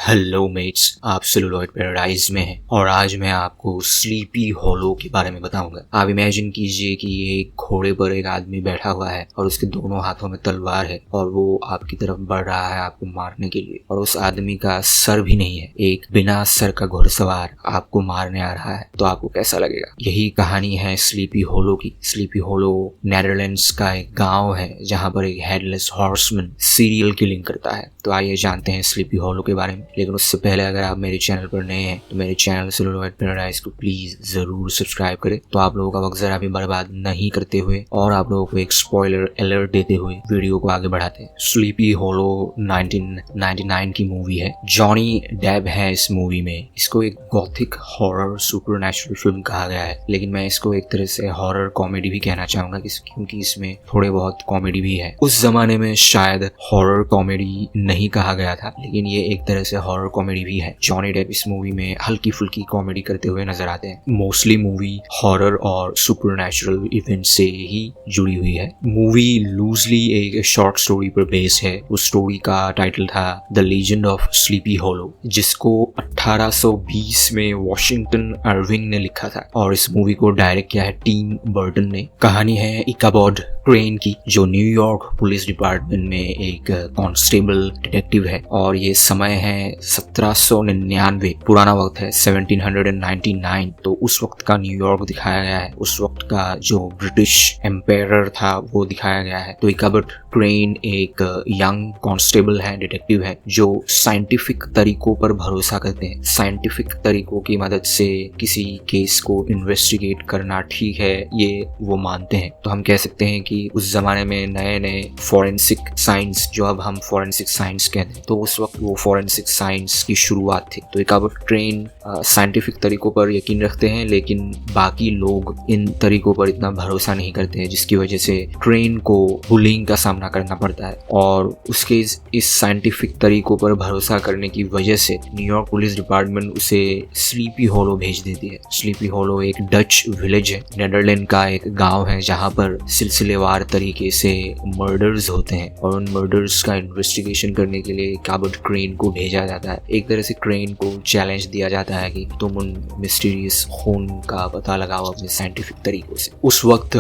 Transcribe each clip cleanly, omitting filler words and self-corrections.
Hello mats, आप celluloid paradise में हैं और आज मैं आपको स्लीपी हॉलो के बारे में बताऊंगा। आप इमेजिन कीजिए कि एक घोड़े पर एक आदमी बैठा हुआ है और उसके दोनों हाथों में तलवार है और वो आपकी तरफ बढ़ रहा है आपको मारने के लिए, और उस आदमी का सर भी नहीं है। एक बिना सर का घुड़सवार आपको मारने आ रहा है, तो आपको कैसा लगेगा? यही कहानी है स्लीपी हॉलो की। स्लीपी हॉलो नेदरलैंड्स का एक गाँव है जहाँ पर एक हेडलेस हॉर्समैन सीरियल किलिंग करता है। तो आइए जानते हैं स्लीपी हॉलो के बारे में। लेकिन उससे पहले अगर आप मेरे चैनल पर नए हैं तो मेरे चैनल सेलुलॉइड पैराडाइज को प्लीज जरूर सब्सक्राइब करें, तो आप लोगों का वक्त जरा भी बर्बाद नहीं करते हुए और आप लोगों को एक स्पॉइलर अलर्ट देते हुए वीडियो को आगे बढ़ाते हैं। स्लीपी हॉलो 1999 की मूवी है। जॉनी डेप है इस मूवी में। इसको एक गॉथिक हॉरर सुपरनैचुरल फिल्म कहा गया है, लेकिन मैं इसको एक तरह से हॉरर कॉमेडी भी कहना चाहूंगा क्योंकि इसमें थोड़े बहुत कॉमेडी भी है। उस जमाने में शायद हॉरर कॉमेडी नहीं कहा गया था, लेकिन ये एक तरह से हॉरर कॉमेडी भी है। जॉनी डेप इस मूवी में हल्की फुल्की कॉमेडी करते हुए नजर आते हैं। मोस्टली मूवी हॉरर और सुपरनैचुरल इवेंट से ही जुड़ी हुई है। मूवी लूजली एक शॉर्ट स्टोरी पर बेस है। उस स्टोरी का टाइटल था the legend of sleepy hollow, जिसको 1820 में वॉशिंगटन अर्विंग ने लिखा था, और इस मूवी को डायरेक्ट किया है टिम बर्टन ने। कहानी है इकाबॉड क्रेन की, जो न्यूयॉर्क पुलिस डिपार्टमेंट में एक कांस्टेबल डिटेक्टिव है, और ये समय है 1799। पुराना वक्त है 1799। तो उस वक्त का न्यूयॉर्क दिखाया गया है। उस वक्त का जो ब्रिटिश एम्पायर था वो दिखाया गया है। तो इकाबॉड क्रेन एक यंग कांस्टेबल है, डिटेक्टिव है, जो साइंटिफिक तरीकों पर भरोसा करते हैं। साइंटिफिक तरीकों की मदद से किसी केस को इन्वेस्टिगेट करना ठीक है, ये वो मानते हैं। तो हम कह सकते हैं कि उस जमाने में नए नए फॉरेंसिक साइंस, जो अब हम फॉरेंसिक साइंस कहते हैं, तो उस वक्त वो फॉरेंसिक साइंस की शुरुआत थी। तो इकाबॉड क्रेन साइंटिफिक तरीकों पर यकीन रखते हैं, लेकिन बाकी लोग इन तरीकों पर इतना भरोसा नहीं करते हैं, जिसकी वजह से क्रेन को बुलिंग का सामना करना पड़ता है। और उसके इस साइंटिफिक तरीकों पर भरोसा करने की वजह से न्यूयॉर्क पुलिस डिपार्टमेंट उसे स्लीपी हॉलो भेज देती है। स्लीपी हॉलो एक डच विलेज है, नेदरलैंड का एक गांव है, जहां पर सिलसिलेवार तरीके से मर्डर्स होते हैं, और उन मर्डर्स का इन्वेस्टिगेशन करने के लिए इकाबॉड क्रेन को भेजा जाता है। एक तरह से क्रेन को चैलेंज दिया जाता है कि तुम उन मिस्टीरियस खून का पता लगाओ अपने साइंटिफिक तरीकों से। उस वक्त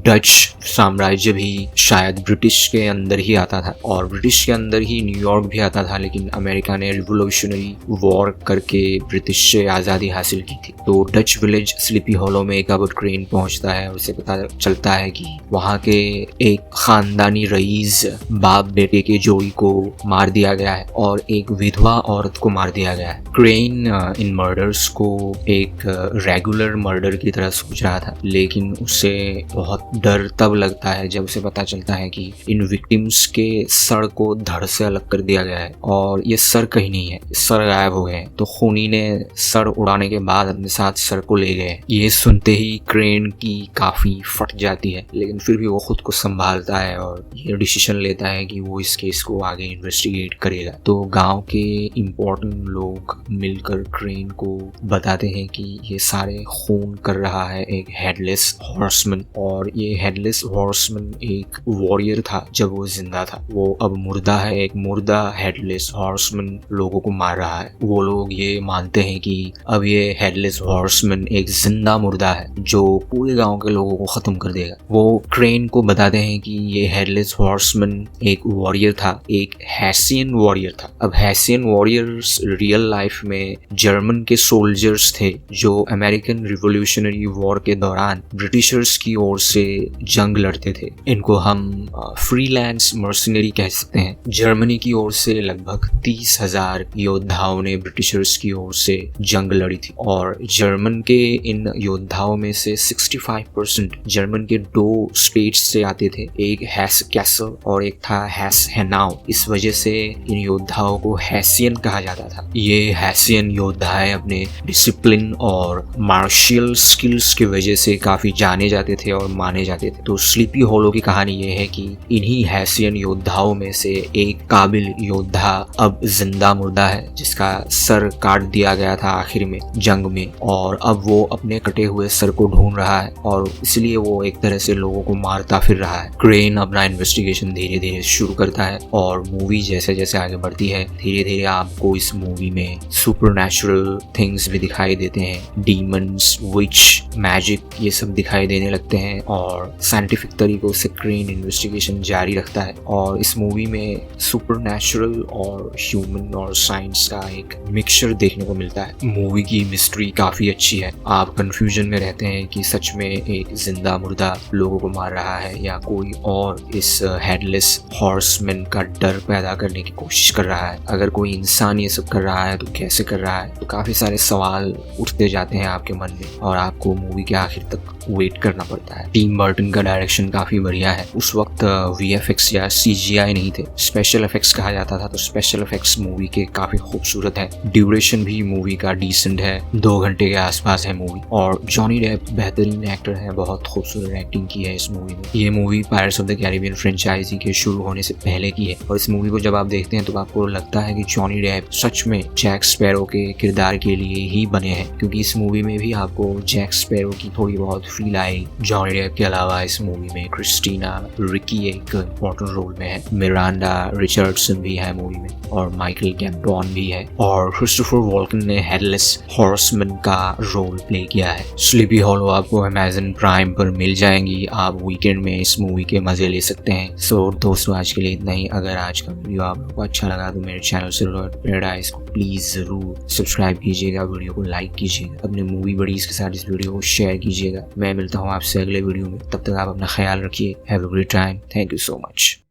डच साम्राज्य भी शायद ब्रिटिश के अंदर ही आता था, और ब्रिटिश के अंदर ही न्यूयॉर्क भी आता था, लेकिन अमेरिका ने रिवोल्यूशनरी वॉर करके ब्रिटिश से आज़ादी हासिल की थी। तो डच विलेज स्लीपी हॉलो में इकाबॉड क्रेन पहुंचता है, और उसे पता चलता है कि वहाँ के एक खानदानी रईस बाप बेटे के जोड़ी को मार दिया गया है और एक विधवा औरत को मार दिया गया है। क्रेन इन मर्डर्स को एक रेगुलर मर्डर की तरह सोच रहा था, लेकिन उसे बहुत डर तब लगता है जब उसे पता चलता है कि इन विक्टिम्स के सर को धड़ से अलग कर दिया गया है, और ये सर कहीं नहीं है, सर गायब हो गए। तो खूनी ने सर उड़ाने के बाद अपने साथ सर को ले गए। ये सुनते ही क्रेन की काफी फट जाती है, लेकिन फिर भी वो खुद को संभालता है और ये डिसीजन लेता है कि वो इस केस को आगे इन्वेस्टिगेट करेगा। तो गांव के इम्पोर्टेंट लोग मिलकर क्रेन को बताते हैं कि ये सारे खून कर रहा है एक हेडलेस हॉर्समैन, और ये हेडलेस हॉर्समैन एक वॉरियर था जब वो जिंदा था। वो अब मुर्दा है, एक मुर्दा हेडलेस हॉर्समैन लोगों को मार रहा है। वो लोग ये मानते हैं कि अब ये हेडलेस हॉर्समैन एक जिंदा मुर्दा है जो पूरे गांव के लोगों को खत्म कर देगा। वो क्रेन को बताते हैं कि ये हेडलेस हॉर्समैन एक वॉरियर था, एक हैसियन वॉरियर था। अब हैसियन वॉरियर्स रियल लाइफ में जर्मन के सोल्जर्स थे जो अमेरिकन रिवोल्यूशनरी वॉर के दौरान ब्रिटिशर्स की ओर से जंग लड़ते थे। इनको हम फ्रीलांस मर्सनरी कह सकते हैं। जर्मनी की ओर से लगभग 30,000 योद्धाओं ने ब्रिटिशर्स की ओर से जंग लड़ी थी, और जर्मन के इन योद्धाओं में से 65% जर्मन के 2 स्टेट्स से आते थे, एक हैस कैसल और एक था हैस हेनाउ। इस वजह से इन योद्धाओं को हैसियन कहा जाता था। ये हैसियन योद्धाएं अपने डिसिप्लिन और मार्शियल स्किल्स की वजह से काफी जाने जाते थे और माने जाते थे। तो स्लीपी हॉलो की कहानी ये है कि इन्हीं हैसियन योद्धाओं में से एक काबिल योद्धा अब जिंदा मुर्दा है, जिसका सर काट दिया गया था आखिर में जंग में, और अब वो अपने कटे हुए सर को ढूंढ रहा है, और इसलिए वो एक तरह से लोगों को मार मारता फिर रहा है। क्रेन अपना इन्वेस्टिगेशन धीरे धीरे शुरू करता है और मूवी जैसे जैसे आगे बढ़ती है धीरे धीरे आपको इस मूवी में सुपरनैचुरल थिंग्स भी दिखाई देते हैं। डीमंस, विच, मैजिक ये सब दिखाई देने लगते हैं और साइंटिफिक तरीकों से क्रेन इन्वेस्टिगेशन जारी रखता है। और इस मूवी में सुपरनैचुरल और ह्यूमन और साइंस का एक मिक्सचर देखने को मिलता है। मूवी की मिस्ट्री काफी अच्छी है। आप कंफ्यूजन में रहते हैं कि सच में एक जिंदा मुर्दा लोगों को मार रहा है या कोई और इस हेडलेस हॉर्समैन का डर पैदा करने की कोशिश कर रहा है। अगर कोई इंसान ये सब कर रहा है तो कैसे कर रहा है, तो काफी सारे सवाल उठते जाते हैं आपके मन में और आपको मूवी के आखिर तक वेट करना पड़ता है। टिम बर्टन का डायरेक्शन काफी बढ़िया है। उस वक्त VFX या CGI नहीं थे, स्पेशल इफेक्ट्स कहा जाता था, तो स्पेशल इफेक्ट्स मूवी के काफी खूबसूरत है। ड्यूरेशन भी मूवी का डिसेंट है, 2 घंटे के आसपास है मूवी। और जॉनी डेप बेहतरीन एक्टर है, बहुत खूबसूरत एक्टिंग की है इस मूवी में। ये movie pirates of the Caribbean franchise के शुरू होने से पहले की है और इस मूवी को जब आप देखते हैं तो आपको लगता है कि जॉनी डेप सच में जैक स्पैरो के किरदार के लिए ही बने हैं, क्योंकि इस मूवी में भी आपको जैक स्पैरो की थोड़ी बहुत फील आई। जॉनी डेप के अलावा इस मूवी में क्रिस्टीना रिकी एक इम्पोर्टेंट रोल में है, मिरांडा रिचर्डसन भी है मूवी में और माइकल गैम्बॉन भी है और क्रिस्टोफर वॉल्कन ने हेडलेस हॉर्समैन का रोल प्ले किया है। स्लीपी हॉलो आपको अमेज़न प्राइम पर मिल जाएंगी, आप वीकेंड में इस मूवी के मजे ले सकते हैं। सो दोस्तों आज के लिए इतना ही। अगर आज का वीडियो आपको अच्छा लगा तो मेरे चैनल सिलुएट पैराडाइज को प्लीज जरूर सब्सक्राइब कीजिएगा, वीडियो को लाइक कीजिएगा, अपने मूवी बडीज के साथ इस वीडियो को शेयर कीजिएगा। मैं मिलता हूँ आपसे अगले वीडियो में, तब तक आप अपना ख्याल रखिए। Have a great time. Thank you so much.